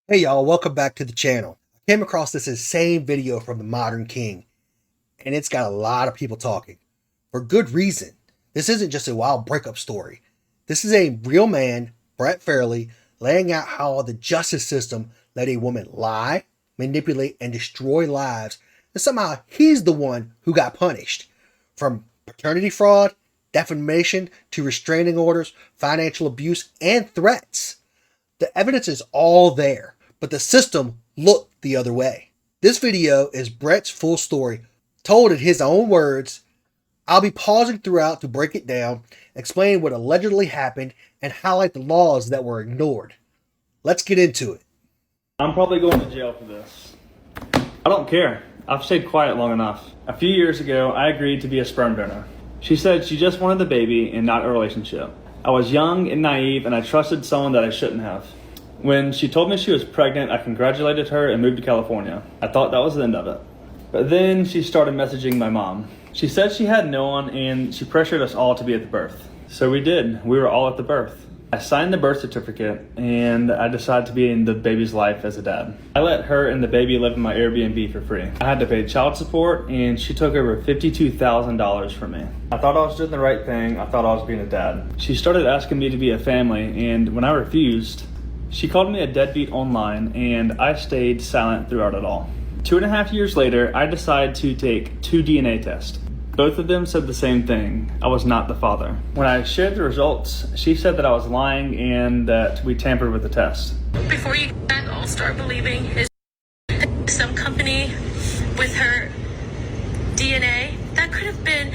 Hey y'all, welcome back to the channel. I came across this insane video from the Modern King, and it's got a lot of people talking. For good reason. This isn't just a wild breakup story. This is a real man, Brett Fairley, laying out how the justice system let a woman lie, manipulate, and destroy lives, and somehow he's the one who got punished. From paternity fraud, defamation, to restraining orders, financial abuse, and threats. The evidence is all there, but the system looked the other way. This video is Brett's full story, told in his own words. I'll be pausing throughout to break it down, explain what allegedly happened, and highlight the laws that were ignored. Let's get into it. I'm probably going to jail for this. I don't care. I've stayed quiet long enough. A few years ago, I agreed to be a sperm donor. She said she just wanted the baby and not a relationship. I was young and naive, and I trusted someone that I shouldn't have. When she told me she was pregnant, I congratulated her and moved to California. I thought that was the end of it. But then she started messaging my mom. She said she had no one, and she pressured us all to be at the birth. So we did. We were all at the birth. I signed the birth certificate, and I decided to be in the baby's life as a dad. I let her and the baby live in my Airbnb for free. I had to pay child support, and she took over $52,000 from me. I thought I was doing the right thing. I thought I was being a dad. She started asking me to be a family, and when I refused, she called me a deadbeat online, and I stayed silent throughout it all. 2.5 years later, I decided to take 2 DNA tests. Both of them said the same thing. I was not the father. When I shared the results, she said that I was lying and that we tampered with the test. Before you all start believing is some company with her DNA. That could have been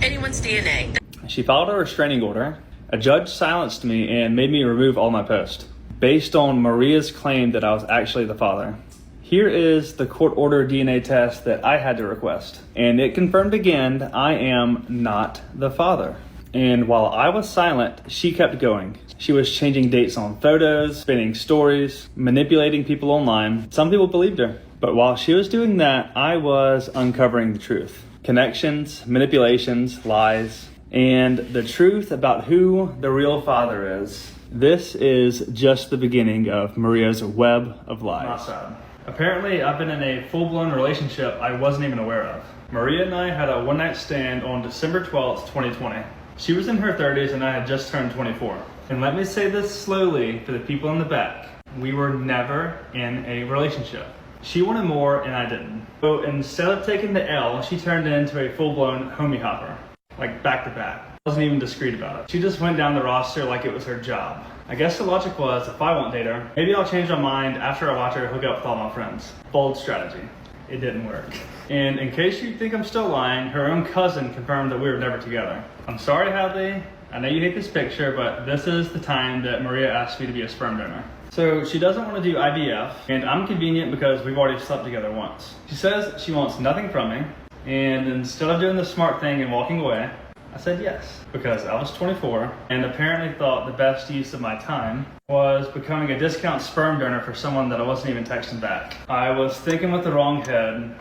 anyone's DNA. She filed a restraining order. A judge silenced me and made me remove all my posts based on Maria's claim that I was actually the father. Here is the court order DNA test that I had to request. And it confirmed again, I am not the father. And while I was silent, she kept going. She was changing dates on photos, spinning stories, manipulating people online. Some people believed her. But while she was doing that, I was uncovering the truth. Connections, manipulations, lies, and the truth about who the real father is. This is just the beginning of Maria's web of lies. Apparently, I've been in a full-blown relationship I wasn't even aware of. Maria and I had a one-night stand on December 12th, 2020. She was in her 30s and I had just turned 24. And let me say this slowly for the people in the back. We were never in a relationship. She wanted more and I didn't. So instead of taking the L, she turned into a full-blown homie hopper. Like back to back. Wasn't even discreet about it. She just went down the roster like it was her job. I guess the logic was, if I won't date her, maybe I'll change my mind after I watch her hook up with all my friends. Bold strategy. It didn't work. And in case you think I'm still lying, her own cousin confirmed that we were never together. I'm sorry, Hadley. I know you hate this picture, but this is the time that Maria asked me to be a sperm donor. So she doesn't want to do IVF, and I'm convenient because we've already slept together once. She says she wants nothing from me, and instead of doing the smart thing and walking away, I said yes, because I was 24 and apparently thought the best use of my time was becoming a discount sperm donor for someone that I wasn't even texting back. I was thinking with the wrong head,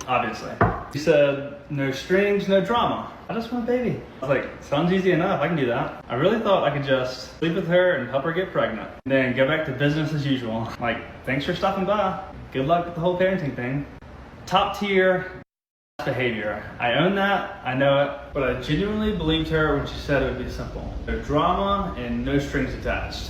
obviously. She said, no strings, no drama. I just want a baby. I was like, sounds easy enough, I can do that. I really thought I could just sleep with her and help her get pregnant. And then go back to business as usual. Like, thanks for stopping by. Good luck with the whole parenting thing. Top tier behavior. I own that, I know it, but I genuinely believed her when she said it would be simple. No drama and no strings attached.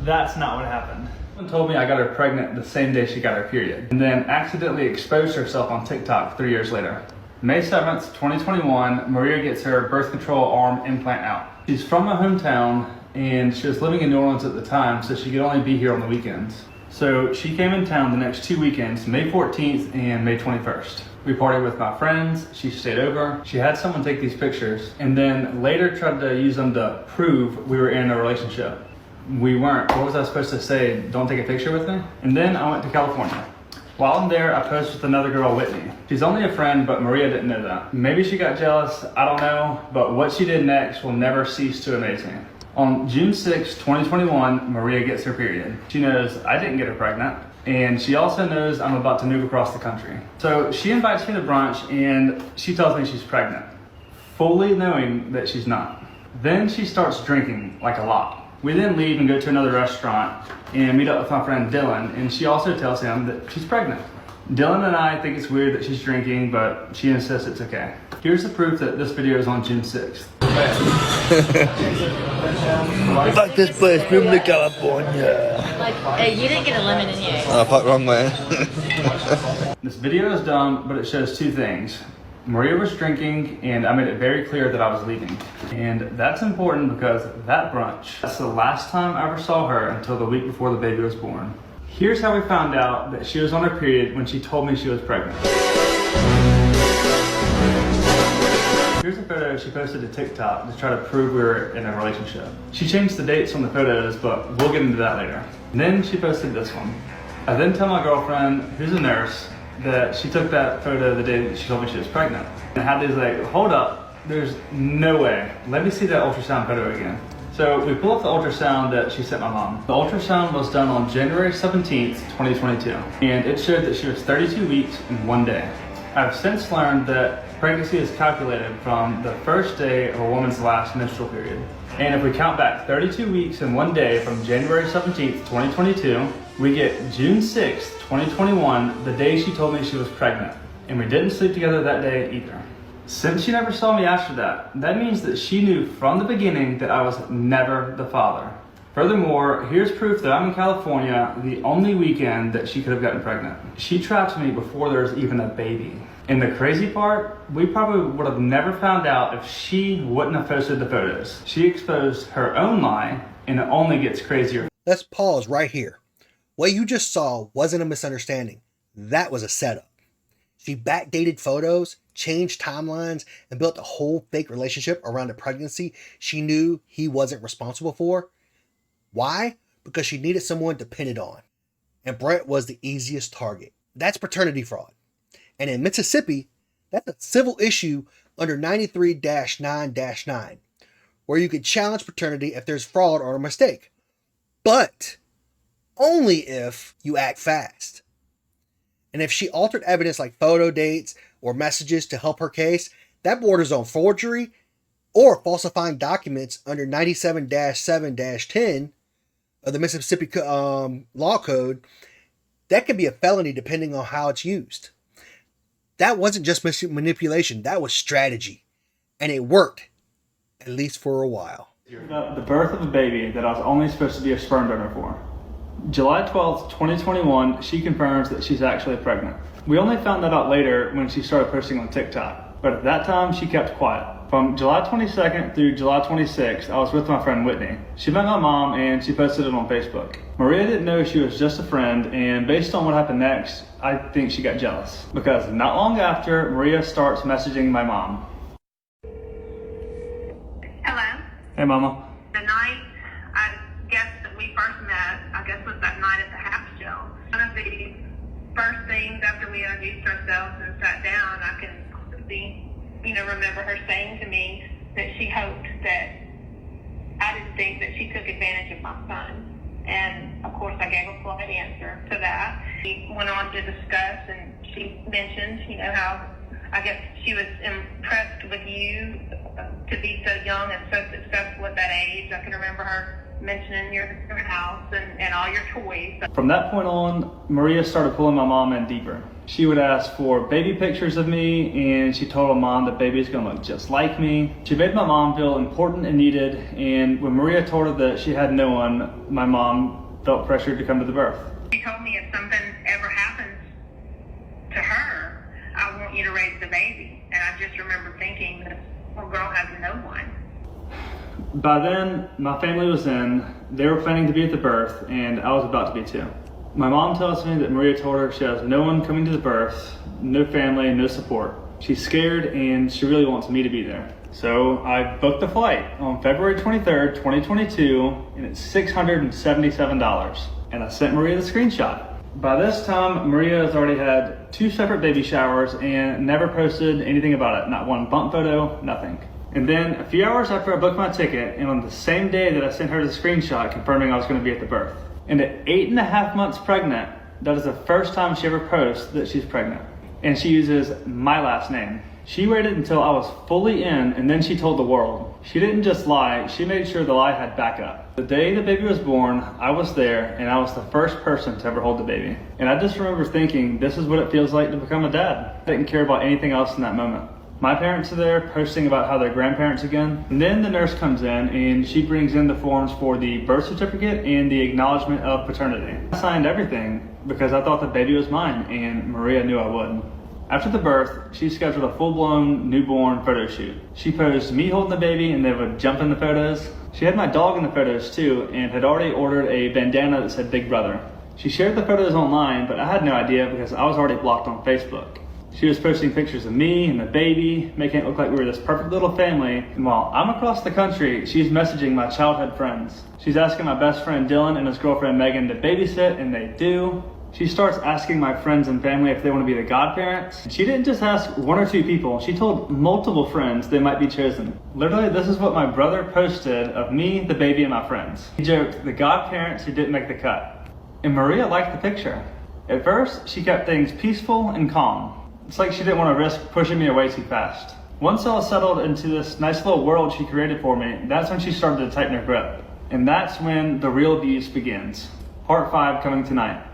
That's not what happened. Someone told me I got her pregnant the same day she got her period, and then accidentally exposed herself on TikTok 3 years later. May 7th, 2021, Maria gets her birth control arm implant out. She's from my hometown, and she was living in New Orleans at the time, so she could only be here on the weekends. So she came in town the next 2 weekends, May 14th and May 21st. We partied with my friends, she stayed over, she had someone take these pictures, and then later tried to use them to prove we were in a relationship. We weren't. What was I supposed to say? Don't take a picture with me? And then I went to California. While I'm there, I posed with another girl, Whitney. She's only a friend, but Maria didn't know that. Maybe she got jealous, I don't know, but what she did next will never cease to amaze me. On June 6, 2021, Maria gets her period. She knows I didn't get her pregnant, and she also knows I'm about to move across the country. So she invites me to brunch, and she tells me she's pregnant, fully knowing that she's not. Then she starts drinking, like a lot. We then leave and go to another restaurant and meet up with my friend Dylan, and she also tells him that she's pregnant. Dylan and I think it's weird that she's drinking, but she insists it's okay. Here's the proof that this video is on June 6th. Fuck this place, boom to California. Like, hey, you didn't get a lemon in here. Oh, fuck, wrong way. This video is dumb, but it shows two things. Maria was drinking, and I made it very clear that I was leaving. And that's important because that brunch, that's the last time I ever saw her until the week before the baby was born. Here's how we found out that she was on her period when she told me she was pregnant. Here's a photo she posted to TikTok to try to prove we were in a relationship. She changed the dates on the photos, but we'll get into that later. And then she posted this one. I then tell my girlfriend, who's a nurse, that she took that photo the day that she told me she was pregnant. And had these like, hold up, there's no way. Let me see that ultrasound photo again. So we pull up the ultrasound that she sent my mom. The ultrasound was done on January 17th, 2022. And it showed that she was 32 weeks and 1 day. I've since learned that pregnancy is calculated from the first day of a woman's last menstrual period. And if we count back 32 weeks and 1 day from January 17th, 2022, we get June 6th, 2021, the day she told me she was pregnant. And we didn't sleep together that day either. Since she never saw me after that, that means that she knew from the beginning that I was never the father. Furthermore, here's proof that I'm in California the only weekend that she could have gotten pregnant. She trapped me before there was even a baby. And the crazy part, we probably would have never found out if she wouldn't have posted the photos. She exposed her own lie, and it only gets crazier. Let's pause right here. What you just saw wasn't a misunderstanding. That was a setup. She backdated photos, changed timelines, and built a whole fake relationship around a pregnancy she knew he wasn't responsible for. Why? Because she needed someone to pin it on. And Brett was the easiest target. That's paternity fraud. And in Mississippi, that's a civil issue under 93-9-9, where you could challenge paternity if there's fraud or a mistake. But only if you act fast. And if she altered evidence like photo dates or messages to help her case, that borders on forgery or falsifying documents under 97-7-10 of the Mississippi law code. That could be a felony depending on how it's used. That wasn't just manipulation, that was strategy. And it worked, at least for a while. The birth of a baby that I was only supposed to be a sperm donor for. July 12th, 2021, she confirms that she's actually pregnant. We only found that out later when she started posting on TikTok, but at that time she kept quiet. From July 22nd through July 26th, I was with my friend Whitney. She met my mom and she posted it on Facebook. Maria didn't know she was just a friend, and based on what happened next, I think she got jealous. Because not long after, Maria starts messaging my mom. Hello. Hey mama. The night, I guess that we first met, I guess was that night at the half show. One of the first things after we introduced ourselves and sat down, I can remember her saying to me that she hoped that I didn't think that she took advantage of my son. And of course I gave a polite answer to that. She went on to discuss, and she mentioned, how I guess she was impressed with you to be so young and so successful at that age. I can remember her mentioning your house and all your toys. From that point on, Maria started pulling my mom in deeper. She would ask for baby pictures of me, and she told my mom that baby's gonna look just like me. She made my mom feel important and needed, and when Maria told her that she had no one, my mom felt pressured to come to the birth. She told me if something ever happens to her, I want you to raise the baby. And I just remember thinking, this poor girl has no one. By then, my family was in, they were planning to be at the birth, and I was about to be too. My mom tells me that Maria told her she has no one coming to the birth, no family, no support. She's scared and she really wants me to be there. So I booked the flight on February 23rd, 2022, and it's $677. And I sent Maria the screenshot. By this time, Maria has already had 2 separate baby showers and never posted anything about it. Not one bump photo, nothing. And then a few hours after I booked my ticket, and on the same day that I sent her the screenshot confirming I was going to be at the birth. And at 8.5 months pregnant, that is the first time she ever posts that she's pregnant. And she uses my last name. She waited until I was fully in, and then she told the world. She didn't just lie, she made sure the lie had backup. The day the baby was born, I was there, and I was the first person to ever hold the baby. And I just remember thinking, this is what it feels like to become a dad. I didn't care about anything else in that moment. My parents are there posting about how they're grandparents again. And then the nurse comes in and she brings in the forms for the birth certificate and the acknowledgement of paternity. I signed everything because I thought the baby was mine and Maria knew I would. After the birth, she scheduled a full-blown newborn photo shoot. She posed me holding the baby and they would jump in the photos. She had my dog in the photos too and had already ordered a bandana that said Big Brother. She shared the photos online, but I had no idea because I was already blocked on Facebook. She was posting pictures of me and the baby, making it look like we were this perfect little family. And while I'm across the country, she's messaging my childhood friends. She's asking my best friend Dylan and his girlfriend Megan to babysit, and they do. She starts asking my friends and family if they want to be the godparents. She didn't just ask one or two people, she told multiple friends they might be chosen. Literally, this is what my brother posted of me, the baby, and my friends. He joked, the godparents who didn't make the cut. And Maria liked the picture. At first, she kept things peaceful and calm. It's like she didn't want to risk pushing me away too fast. Once I was settled into this nice little world she created for me, that's when she started to tighten her grip. And that's when the real abuse begins. Part 5 coming tonight.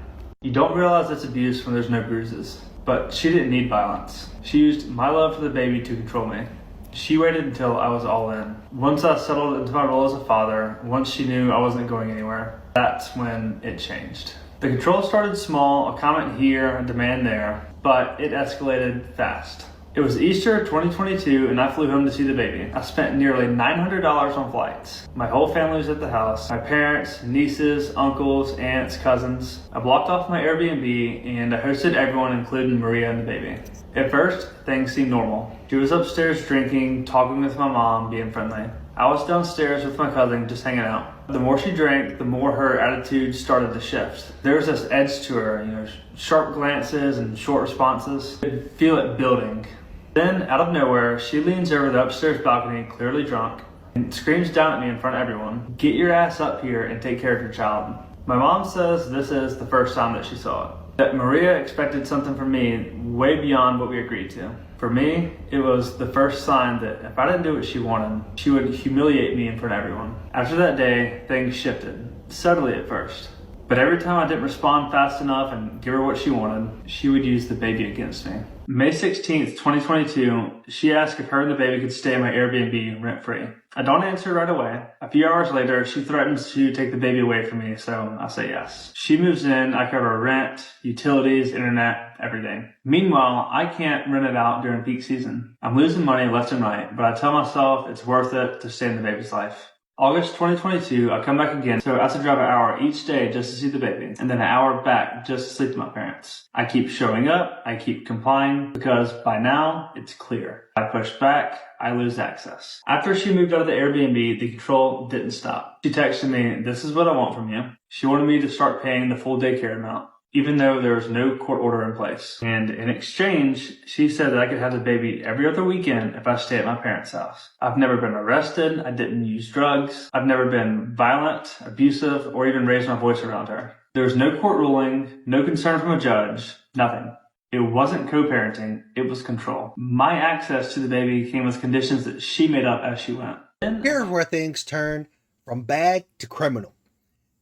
You don't realize it's abuse when there's no bruises. But she didn't need violence. She used my love for the baby to control me. She waited until I was all in. Once I settled into my role as a father, once she knew I wasn't going anywhere, that's when it changed. The control started small, a comment here, a demand there, but it escalated fast. It was Easter 2022 and I flew home to see the baby. I spent nearly $900 on flights. My whole family was at the house. My parents, nieces, uncles, aunts, cousins. I blocked off my Airbnb and I hosted everyone including Maria and the baby. At first, things seemed normal. She was upstairs drinking, talking with my mom, being friendly. I was downstairs with my cousin just hanging out. The more she drank, the more her attitude started to shift. There was this edge to her, sharp glances and short responses. I could feel it building. Then, out of nowhere, she leans over the upstairs balcony, clearly drunk, and screams down at me in front of everyone, "Get your ass up here and take care of your child." My mom says this is the first time that she saw it. That Maria expected something from me way beyond what we agreed to. For me, it was the first sign that if I didn't do what she wanted, she would humiliate me in front of everyone. After that day, things shifted, subtly at first. But every time I didn't respond fast enough and give her what she wanted, she would use the baby against me. May 16th, 2022, she asked if her and the baby could stay in my Airbnb rent-free. I don't answer right away. A few hours later, she threatens to take the baby away from me, so I say yes. She moves in, I cover rent, utilities, internet, everything. Meanwhile, I can't rent it out during peak season. I'm losing money left and right, but I tell myself it's worth it to stay in the baby's life. August 2022, I come back again, so I have to drive an hour each day just to see the baby, and then an hour back just to sleep with my parents. I keep showing up, I keep complying, because by now, it's clear. I push back, I lose access. After she moved out of the Airbnb, the control didn't stop. She texted me, "This is what I want from you." She wanted me to start paying the full daycare amount, even though there was no court order in place. And in exchange, she said that I could have the baby every other weekend if I stay at my parents' house. I've never been arrested, I didn't use drugs, I've never been violent, abusive, or even raised my voice around her. There was no court ruling, no concern from a judge, nothing. It wasn't co-parenting, it was control. My access to the baby came with conditions that she made up as she went. Here's where things turn from bad to criminal.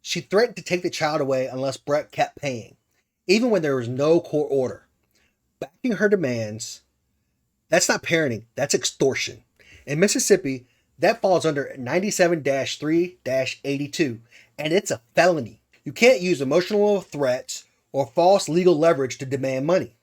She threatened to take the child away unless Brett kept paying, even when there was no court order. Backing her demands, that's not parenting, that's extortion. In Mississippi, that falls under 97-3-82, and it's a felony. You can't use emotional threats or false legal leverage to demand money.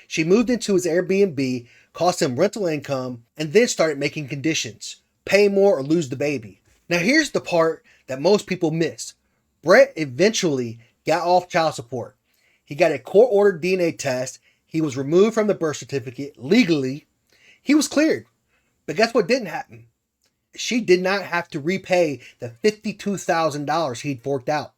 She moved into his Airbnb, cost him rental income, and then started making conditions. Pay more or lose the baby. Now here's the part that most people miss. Brett eventually got off child support. He got a court-ordered DNA test. He was removed from the birth certificate legally. He was cleared. But guess what didn't happen? She did not have to repay the $52,000 he'd forked out.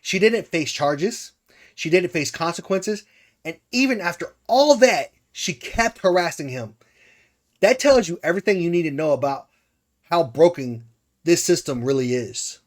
She didn't face charges. She didn't face consequences. And even after all that, she kept harassing him. That tells you everything you need to know about how broken this system really is.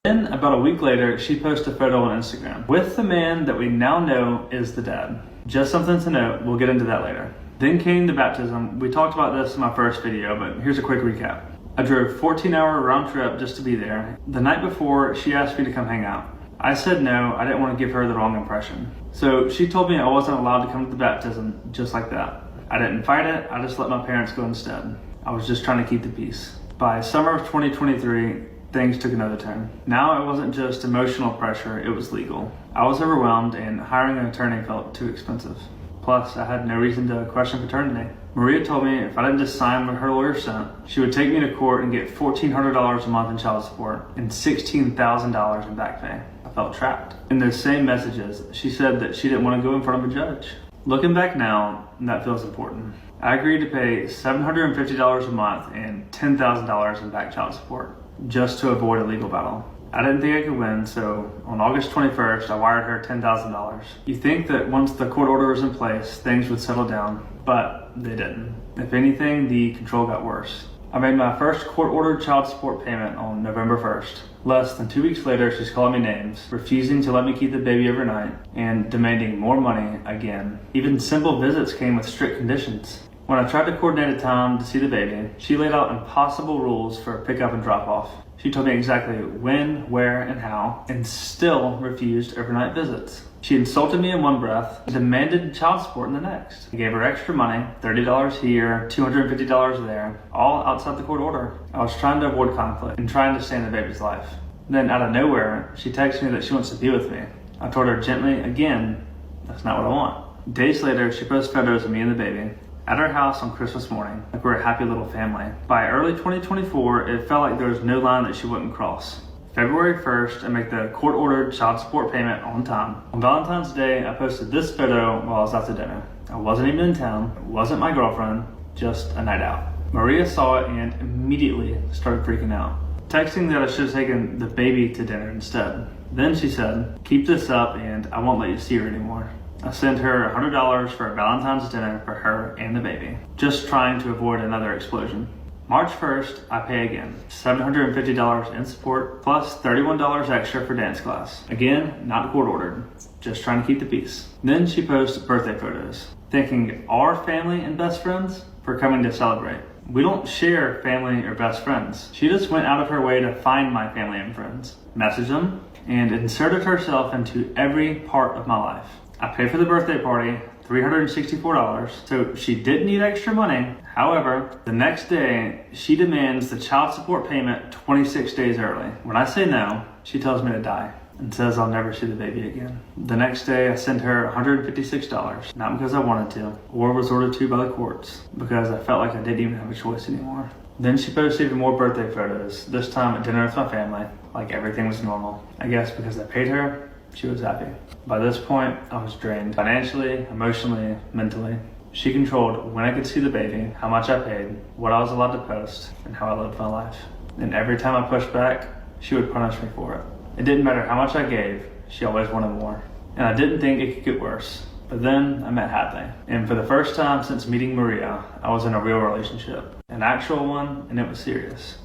Then, about a week later, she posted a photo on Instagram with the man that we now know is the dad. Just something to note, we'll get into that later. Then came the baptism. We talked about this in my first video, but here's a quick recap. I drove 14-hour round trip just to be there. The night before, she asked me to come hang out. I said no, I didn't want to give her the wrong impression. So she told me I wasn't allowed to come to the baptism just like that. I didn't fight it, I just let my parents go instead. I was just trying to keep the peace. By summer of 2023, things took another turn. Now it wasn't just emotional pressure, it was legal. I was overwhelmed and hiring an attorney felt too expensive. Plus, I had no reason to question paternity. Maria told me if I didn't just sign what her lawyer sent, she would take me to court and get $1,400 a month in child support and $16,000 in back pay. I felt trapped. In those same messages, she said that she didn't want to go in front of a judge. Looking back now, that feels important. I agreed to pay $750 a month and $10,000 in back child support just to avoid a legal battle. I didn't think I could win, so on August 21st, I wired her $10,000. You think that once the court order was in place, things would settle down, but they didn't. If anything, the control got worse. I made my first court-ordered child support payment on November 1st. Less than 2 weeks later, she's calling me names, refusing to let me keep the baby overnight, and demanding more money again. Even simple visits came with strict conditions. When I tried to coordinate a time to see the baby, she laid out impossible rules for pickup and drop-off. She told me exactly when, where, and how, and still refused overnight visits. She insulted me in one breath and demanded child support in the next. I gave her extra money, $30 here, $250 there, all outside the court order. I was trying to avoid conflict and trying to stay in the baby's life. Then out of nowhere, she texted me that she wants to be with me. I told her gently, again, that's not what I want. Days later, she posts photos of me and the baby at our house on Christmas morning, like we're a happy little family. By early 2024, it felt like there was no line that she wouldn't cross. February 1st, I make the court-ordered child support payment on time. On Valentine's Day, I posted this photo while I was out to dinner. I wasn't even in town, it wasn't my girlfriend, just a night out. Maria saw it and immediately started freaking out, texting that I should have taken the baby to dinner instead. Then she said, keep this up and I won't let you see her anymore. I sent her $100 for a Valentine's dinner for her and the baby, just trying to avoid another explosion. March 1st, I pay again, $750 in support, plus $31 extra for dance class. Again, not court ordered, just trying to keep the peace. Then she posts birthday photos, thanking our family and best friends for coming to celebrate. We don't share family or best friends. She just went out of her way to find my family and friends, message them, and inserted herself into every part of my life. I paid for the birthday party, $364, so she didn't need extra money. However, the next day, she demands the child support payment 26 days early. When I say no, she tells me to die and says I'll never see the baby again. The next day, I sent her $156, not because I wanted to, or was ordered to by the courts, because I felt like I didn't even have a choice anymore. Then she posted even more birthday photos, this time at dinner with my family, like everything was normal. I guess because I paid her, she was happy. By this point, I was drained financially, emotionally, mentally. She controlled when I could see the baby, how much I paid, what I was allowed to post, and how I lived my life. And every time I pushed back, she would punish me for it. It didn't matter how much I gave, she always wanted more. And I didn't think it could get worse. But then I met Hadley. And for the first time since meeting Maria, I was in a real relationship. An actual one, and it was serious.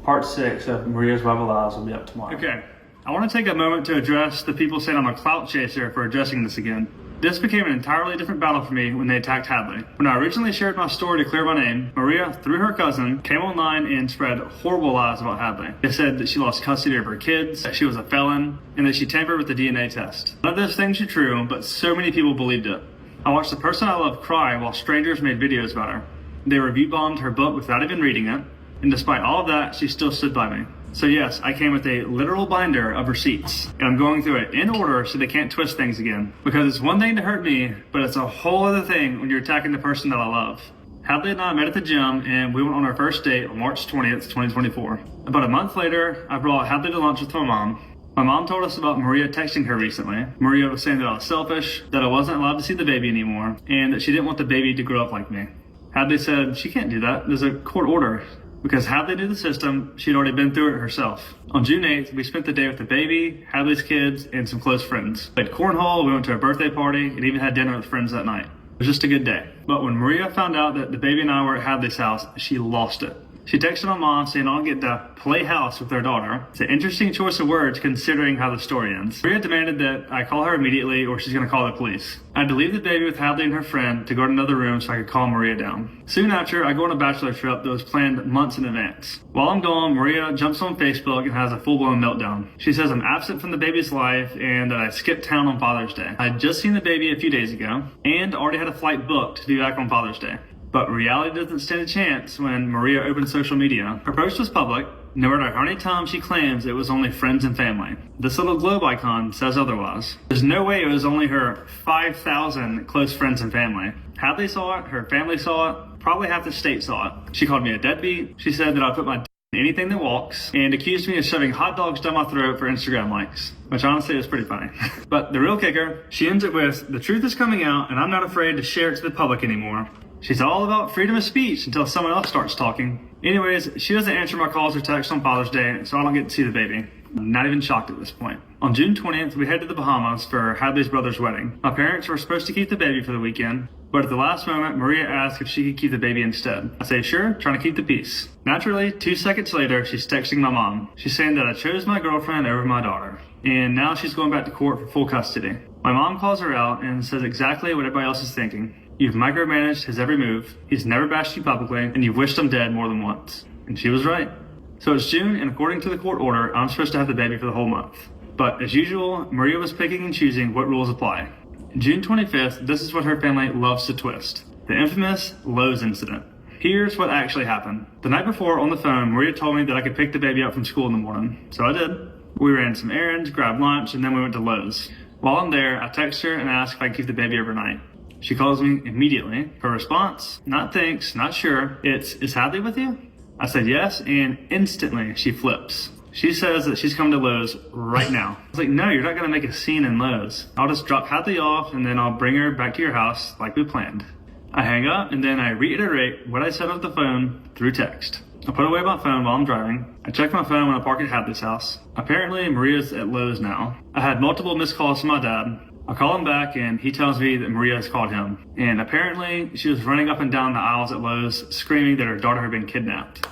Part 6 of Maria's Web of Lies will be up tomorrow. Okay. I want to take a moment to address the people saying I'm a clout chaser for addressing this again. This became an entirely different battle for me when they attacked Hadley. When I originally shared my story to clear my name, Maria, through her cousin, came online and spread horrible lies about Hadley. They said that she lost custody of her kids, that she was a felon, and that she tampered with the DNA test. None of those things are true, but so many people believed it. I watched the person I love cry while strangers made videos about her. They review bombed her book without even reading it, and despite all of that, she still stood by me. So yes, I came with a literal binder of receipts, and I'm going through it in order so they can't twist things again. Because it's one thing to hurt me, but it's a whole other thing when you're attacking the person that I love. Hadley and I met at the gym, and we went on our first date on March 20th, 2024. About a month later, I brought Hadley to lunch with my mom. My mom told us about Maria texting her recently. Maria was saying that I was selfish, that I wasn't allowed to see the baby anymore, and that she didn't want the baby to grow up like me. Hadley said she can't do that, there's a court order. Because Hadley knew the system, she'd already been through it herself. On June 8th, we spent the day with the baby, Hadley's kids, and some close friends. Played cornhole, we went to a birthday party, and even had dinner with friends that night. It was just a good day. But when Maria found out that the baby and I were at Hadley's house, she lost it. She texted my mom saying I'll get to play house with their daughter. It's an interesting choice of words considering how the story ends. Maria demanded that I call her immediately or she's going to call the police. I had to leave the baby with Hadley and her friend to go to another room so I could calm Maria down. Soon after, I go on a bachelor trip that was planned months in advance. While I'm gone, Maria jumps on Facebook and has a full-blown meltdown. She says I'm absent from the baby's life and that I skipped town on Father's Day. I had just seen the baby a few days ago and already had a flight booked to be back on Father's Day. But reality doesn't stand a chance when Maria opened social media. Her post was public, no matter how many times she claims it was only friends and family. This little globe icon says otherwise. There's no way it was only her 5,000 close friends and family. Hadley saw it, her family saw it, probably half the state saw it. She called me a deadbeat. She said that I put my in anything that walks and accused me of shoving hot dogs down my throat for Instagram likes, which honestly is pretty funny. But the real kicker, she ends it with, the truth is coming out and I'm not afraid to share it to the public anymore. She's all about freedom of speech until someone else starts talking. Anyways, she doesn't answer my calls or texts on Father's Day, so I don't get to see the baby. I'm not even shocked at this point. On June 20th, we head to the Bahamas for Hadley's brother's wedding. My parents were supposed to keep the baby for the weekend, but at the last moment, Maria asked if she could keep the baby instead. I say, sure, trying to keep the peace. Naturally, 2 seconds later, she's texting my mom. She's saying that I chose my girlfriend over my daughter, and now she's going back to court for full custody. My mom calls her out and says exactly what everybody else is thinking. You've micromanaged his every move, he's never bashed you publicly, and you've wished him dead more than once. And she was right. So it's June, and according to the court order, I'm supposed to have the baby for the whole month. But as usual, Maria was picking and choosing what rules apply. June 25th, this is what her family loves to twist. The infamous Lowe's incident. Here's what actually happened. The night before, on the phone, Maria told me that I could pick the baby up from school in the morning. So I did. We ran some errands, grabbed lunch, and then we went to Lowe's. While I'm there, I text her and ask if I could keep the baby overnight. She calls me immediately. Her response, not thanks, not sure. Is Hadley with you? I said yes, and instantly she flips. She says that she's coming to Lowe's right now. I was like, no, you're not going to make a scene in Lowe's. I'll just drop Hadley off and then I'll bring her back to your house like we planned. I hang up and then I reiterate what I said on the phone through text. I put away my phone while I'm driving. I check my phone when I park at Hadley's house. Apparently, Maria's at Lowe's now. I had multiple missed calls from my dad. I call him back and he tells me that Maria has called him. And apparently she was running up and down the aisles at Lowe's screaming that her daughter had been kidnapped.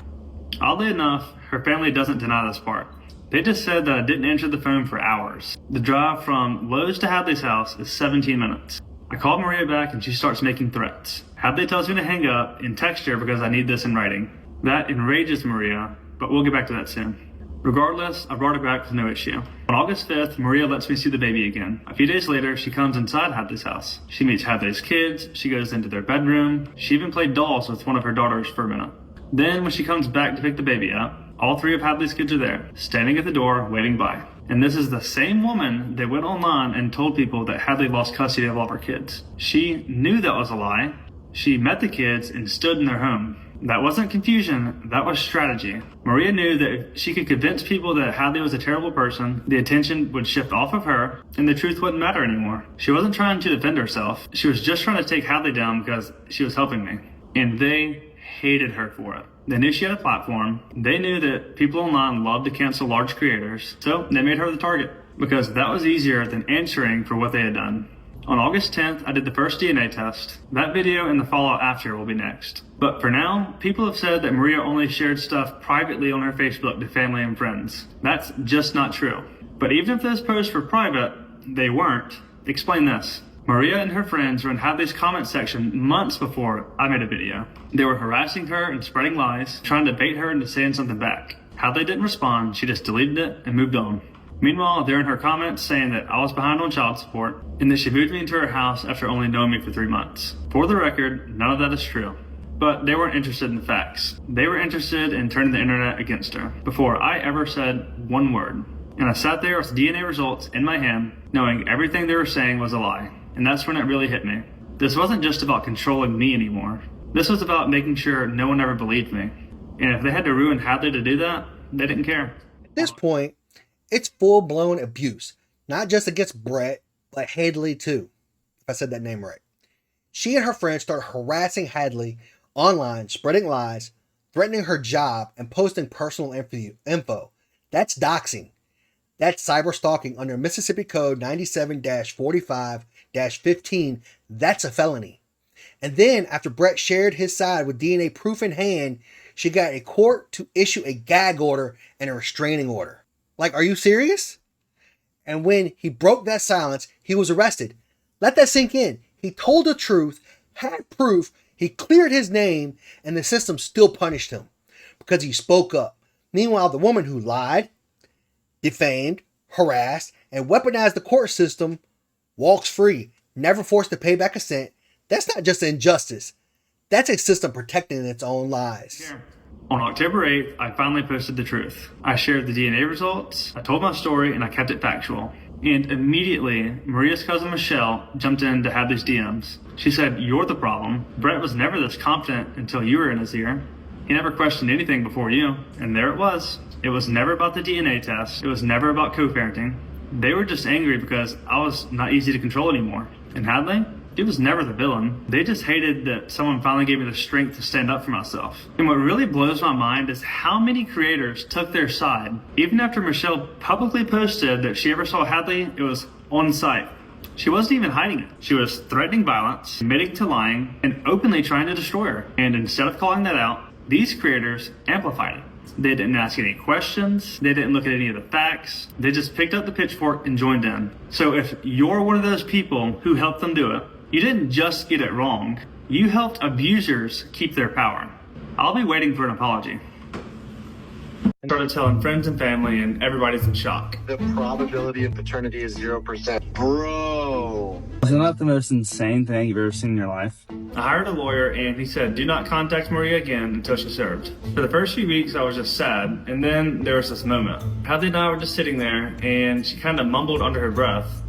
Oddly enough, her family doesn't deny this part. They just said that I didn't answer the phone for hours. The drive from Lowe's to Hadley's house is 17 minutes. I called Maria back and she starts making threats. Hadley tells me to hang up and text her because I need this in writing. That enrages Maria, but we'll get back to that soon. Regardless, I brought her back with no issue. On August 5th, Maria lets me see the baby again. A few days later, she comes inside Hadley's house. She meets Hadley's kids, she goes into their bedroom, she even played dolls with one of her daughters for a minute. Then, when she comes back to pick the baby up, all 3 of Hadley's kids are there, standing at the door, waiting by. And this is the same woman that went online and told people that Hadley lost custody of all of her kids. She knew that was a lie. She met the kids and stood in their home. That wasn't confusion, that was strategy. Maria knew that if she could convince people that Hadley was a terrible person, the attention would shift off of her, and the truth wouldn't matter anymore. She wasn't trying to defend herself. She was just trying to take Hadley down because she was helping me. And they hated her for it. They knew she had a platform. They knew that people online loved to cancel large creators, so they made her the target, because that was easier than answering for what they had done. On August 10th, I did the first DNA test. That video and the fallout after will be next. But for now, people have said that Maria only shared stuff privately on her Facebook to family and friends. That's just not true. But even if those posts were private, they weren't. Explain this. Maria and her friends were in Hadley's comment section months before I made a video. They were harassing her and spreading lies, trying to bait her into saying something back. Hadley didn't respond, she just deleted it and moved on. Meanwhile, they're in her comments saying that I was behind on child support and that she moved me into her house after only knowing me for 3 months. For the record, none of that is true. But they weren't interested in the facts. They were interested in turning the internet against her before I ever said one word. And I sat there with DNA results in my hand, knowing everything they were saying was a lie. And that's when it really hit me. This wasn't just about controlling me anymore. This was about making sure no one ever believed me. And if they had to ruin Hadley to do that, they didn't care. At this point, it's full-blown abuse, not just against Brett, but Hadley too, if I said that name right. She and her friends start harassing Hadley online, spreading lies, threatening her job, and posting personal info. That's doxing. That's cyber stalking under Mississippi Code 97-45-15. That's a felony. And then, after Brett shared his side with DNA proof in hand, she got a court to issue a gag order and a restraining order. Like, are you serious? And when he broke that silence, he was arrested. Let that sink in. He told the truth, had proof, he cleared his name, and the system still punished him because he spoke up. Meanwhile, the woman who lied, defamed, harassed, and weaponized the court system walks free, never forced to pay back a cent. That's not just injustice. That's a system protecting its own lies. Yeah. On October 8th, I finally posted the truth. I shared the DNA results, I told my story, and I kept it factual. And immediately, Maria's cousin Michelle jumped in to have these DMs. She said, "You're the problem. Brett was never this confident until you were in his ear. He never questioned anything before you." And there it was. It was never about the DNA test. It was never about co-parenting. They were just angry because I was not easy to control anymore. And Hadley? He was never the villain. They just hated that someone finally gave me the strength to stand up for myself. And what really blows my mind is how many creators took their side. Even after Michelle publicly posted that she ever saw Hadley, it was on site. She wasn't even hiding it. She was threatening violence, admitting to lying, and openly trying to destroy her. And instead of calling that out, these creators amplified it. They didn't ask any questions. They didn't look at any of the facts. They just picked up the pitchfork and joined in. So if you're one of those people who helped them do it, you didn't just get it wrong. You helped abusers keep their power. I'll be waiting for an apology. I started telling friends and family, and everybody's in shock. The probability of paternity is 0%. Bro. Isn't that the most insane thing you've ever seen in your life? I hired a lawyer, and he said, "Do not contact Maria again until she's served." For the first few weeks, I was just sad, and then there was this moment. Hadley and I were just sitting there, and she kind of mumbled under her breath,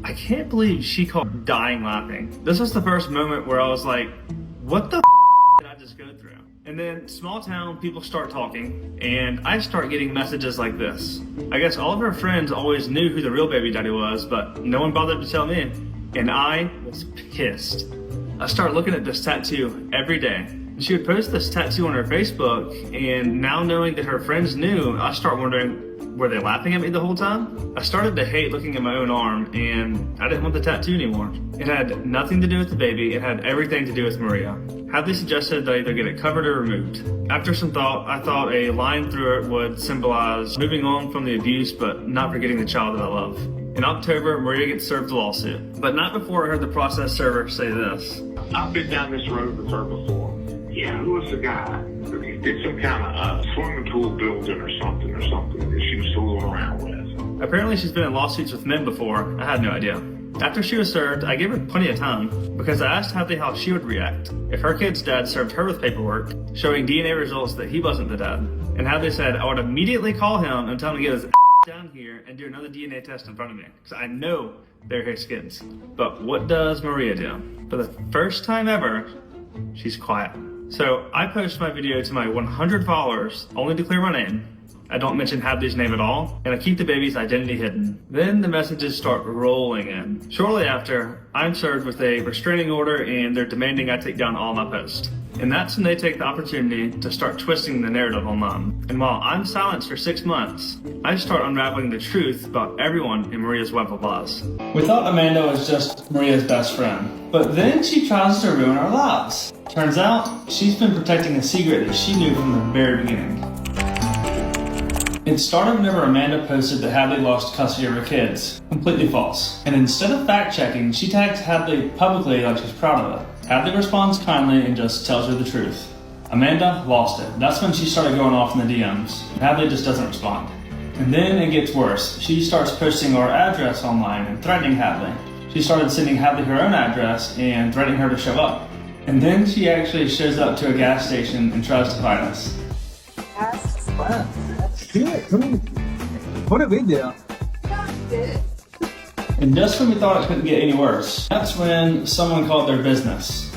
"I can't believe she called dying laughing." This was the first moment where I was like, what the did I just go through? And then small town people start talking, and I start getting messages like this. I guess all of her friends always knew who the real baby daddy was, but no one bothered to tell me. And I was pissed. I started looking at this tattoo every day. She would post this tattoo on her Facebook, and now knowing that her friends knew, I start wondering, were they laughing at me the whole time? I started to hate looking at my own arm, and I didn't want the tattoo anymore. It had nothing to do with the baby, it had everything to do with Maria. Hadley suggested that I either get it covered or removed. After some thought, I thought a line through it would symbolize moving on from the abuse, but not forgetting the child that I love. In October, Maria gets served a lawsuit, but not before I heard the process server say this. I've been down this road with her before. Yeah, who was the guy? He did some kind of swimming pool building or something that she was fooling around with. Apparently she's been in lawsuits with men before. I had no idea. After she was served, I gave her plenty of time because I asked Hadley how she would react if her kid's dad served her with paperwork showing DNA results that he wasn't the dad. And Hadley said I would immediately call him and tell him to get his down here and do another DNA test in front of me because I know they're his kids. But what does Maria do? For the first time ever, she's quiet. So I post my video to my 100 followers only to clear my name. I don't mention Hadley's name at all, and I keep the baby's identity hidden. Then the messages start rolling in. Shortly after, I'm served with a restraining order and they're demanding I take down all my posts. And that's when they take the opportunity to start twisting the narrative online. And while I'm silenced for 6 months, I start unraveling the truth about everyone in Maria's web of lies. We thought Amanda was just Maria's best friend, but then she tries to ruin our lives. Turns out, she's been protecting a secret that she knew from the very beginning. It started whenever Amanda posted that Hadley lost custody of her kids. Completely false. And instead of fact-checking, she tags Hadley publicly like she's proud of it. Hadley responds kindly and just tells her the truth. Amanda lost it. That's when she started going off in the DMs. Hadley just doesn't respond. And then it gets worse. She starts posting our address online and threatening Hadley. She started sending Hadley her own address and threatening her to show up. And then she actually shows up to a gas station and tries to fight us. That's fun. That's good. Come on. What did we do? And just when we thought it couldn't get any worse, that's when someone called their business.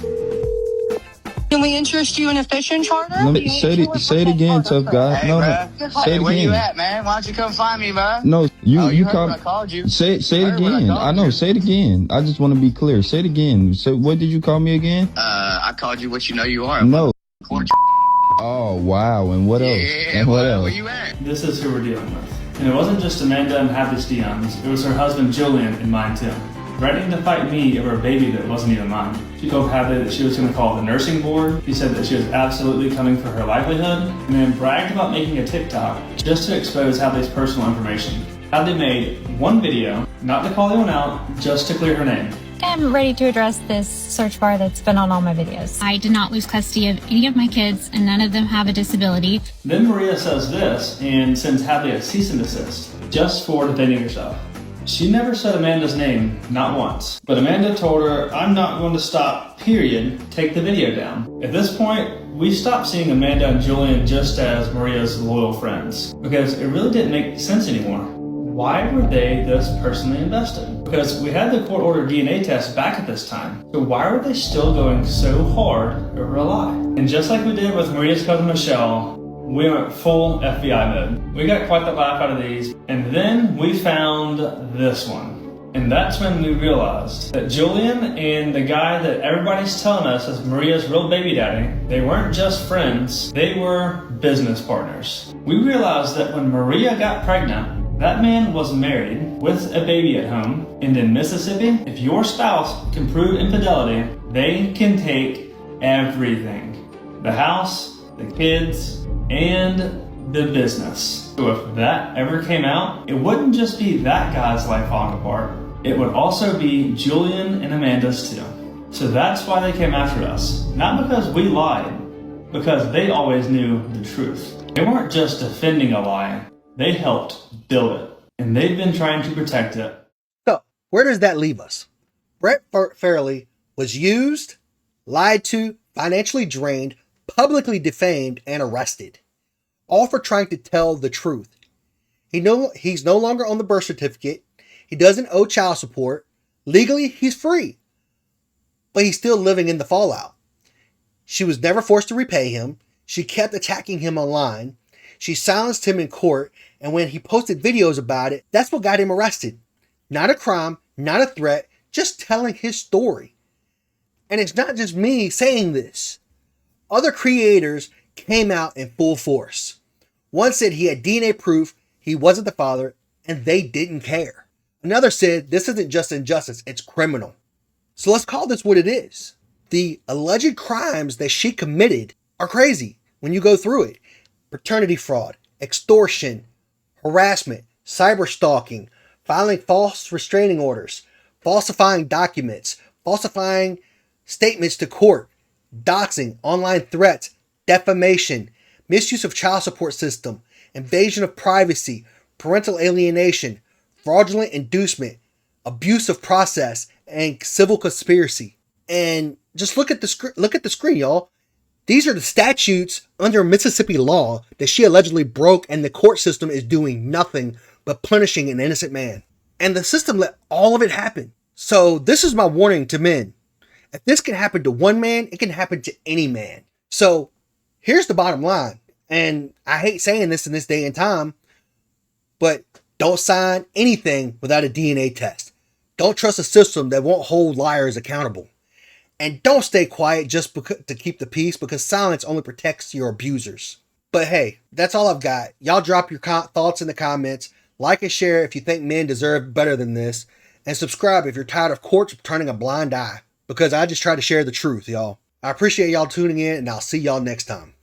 Can we interest you in a fishing charter? Let me say it again, tough guy. Hey, no, say it again. Where you at, man? Why don't you come find me, man? No, you called you. Say it again. I know. Say it again. I just want to be clear. Say it again. So, what did you call me again? I called you what you know you are. No. Oh wow. And what else? Yeah. And what else? Where you at? This is who we're dealing with. And it wasn't just Amanda and Hadley's DMs. It was her husband Julian and mine too. threatening to fight me over a baby that wasn't even mine. She told Hadley that she was going to call the nursing board. She said that she was absolutely coming for her livelihood, and then bragged about making a TikTok just to expose Hadley's personal information. Hadley made one video, not to call anyone out, just to clear her name. I'm ready to address this search bar that's been on all my videos. I did not lose custody of any of my kids, and none of them have a disability. Then Maria says this and sends Hadley a cease and desist, just for defending herself. She never said Amanda's name, not once. But Amanda told her, "I'm not going to stop, period. Take the video down." At this point, we stopped seeing Amanda and Julian just as Maria's loyal friends, because it really didn't make sense anymore. Why were they this personally invested? Because we had the court-ordered DNA test back at this time. So why were they still going so hard over a lie? And just like we did with Maria's cousin Michelle, we went full FBI mode. We got quite the laugh out of these. And then we found this one. And that's when we realized that Julian and the guy that everybody's telling us is Maria's real baby daddy, they weren't just friends, they were business partners. We realized that when Maria got pregnant, that man was married with a baby at home, and in Mississippi, if your spouse can prove infidelity, they can take everything. The house, the kids, and the business. So if that ever came out, it wouldn't just be that guy's life falling apart. It would also be Julian and Amanda's too. So that's why they came after us. Not because we lied, because they always knew the truth. They weren't just defending a lie. They helped build it, and they've been trying to protect it. So, where does that leave us? Brett Fairley was used, lied to, financially drained, publicly defamed, and arrested. All for trying to tell the truth. He's no longer on the birth certificate. He doesn't owe child support. Legally, he's free. But he's still living in the fallout. She was never forced to repay him. She kept attacking him online. She silenced him in court, and when he posted videos about it, that's what got him arrested. Not a crime, not a threat, just telling his story. And it's not just me saying this. Other creators came out in full force. One said he had DNA proof he wasn't the father, and they didn't care. Another said this isn't just injustice, it's criminal. So let's call this what it is. The alleged crimes that she committed are crazy when you go through it. Paternity fraud, extortion, harassment, cyber stalking, filing false restraining orders, falsifying documents, falsifying statements to court, doxing, online threats, defamation, misuse of child support system, invasion of privacy, parental alienation, fraudulent inducement, abuse of process, and civil conspiracy. And just look at the screen, y'all. These are the statutes under Mississippi law that she allegedly broke, and the court system is doing nothing but punishing an innocent man. And the system let all of it happen. So this is my warning to men. If this can happen to one man, it can happen to any man. So here's the bottom line. And I hate saying this in this day and time, but don't sign anything without a DNA test. Don't trust a system that won't hold liars accountable. And don't stay quiet just to keep the peace, because silence only protects your abusers. But hey, that's all I've got. Y'all drop your thoughts in the comments. Like and share if you think men deserve better than this. And subscribe if you're tired of courts turning a blind eye. Because I just try to share the truth, y'all. I appreciate y'all tuning in, and I'll see y'all next time.